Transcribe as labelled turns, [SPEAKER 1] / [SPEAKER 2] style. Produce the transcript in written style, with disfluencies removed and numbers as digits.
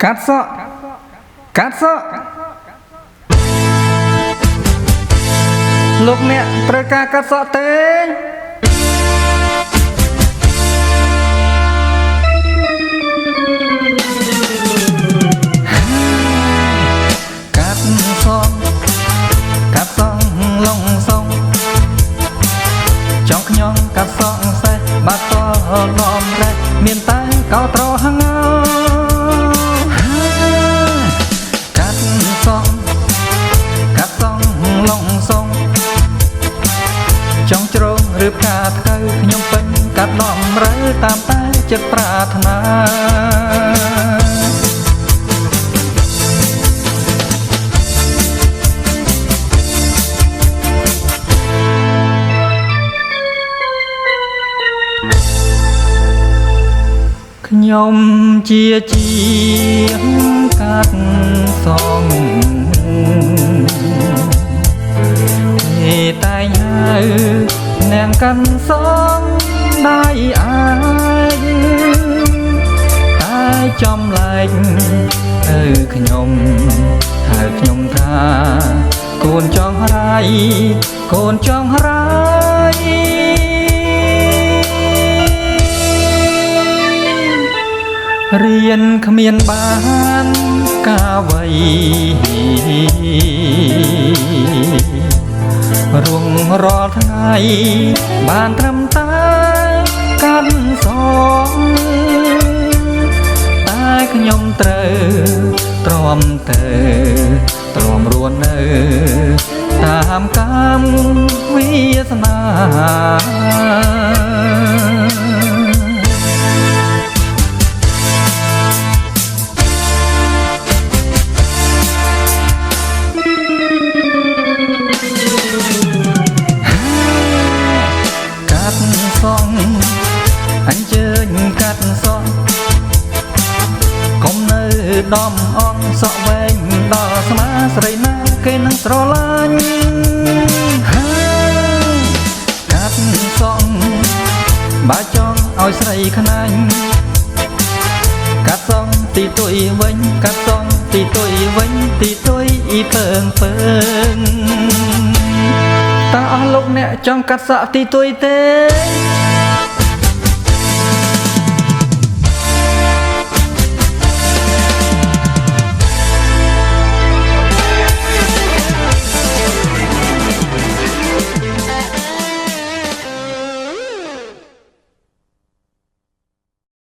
[SPEAKER 1] កាត់សក់កាត់សក់លោកអ្នកត្រូវការកាត់សក់ទេកាត់សក់កាត់សក់ឡងសងចង់ខ្ញុំកាត់សក់សេះបាត់តលំរេះមានតែកោត្រហងកាត់សក់ឡងសងចង់ជ្រងឬផ្កាថ្កូវខ្ញុំពេញកាត់លំរើតាមតែចិត្តប្រាថ្នាខ្ញុំជាជាងកាត់សងតែងហៅនាងកាន់សងដៃអាចតែចំលែកទៅខ្ញុំហៅខ្ញុំថាកូនចង់រាយកូនចង់រាយរៀនគ្មានបានកាវ័យរួងរាល់ថ្ងៃបានត្រឹមតែកាន់សងតែខ្ញុំត្រូវទ្រាំទៅទ្រាំរួននៅតាមកម្មវាសនាអញ្ជើញកាត់សក់កុំនៅដំអងសក់វែងដល់ស្មាស្រីណាគេនឹងស្រឡាញ់កាត់សក់បើចង់ឲ្យស្រីខ្នាញ់កាត់សក់ទីទុយវិញកាត់សក់ទីទុយវិញទីទុយអ៊ីពើងពើងតើអស់លោកអ្នកចង់កាត់សក់ទីទុយទេ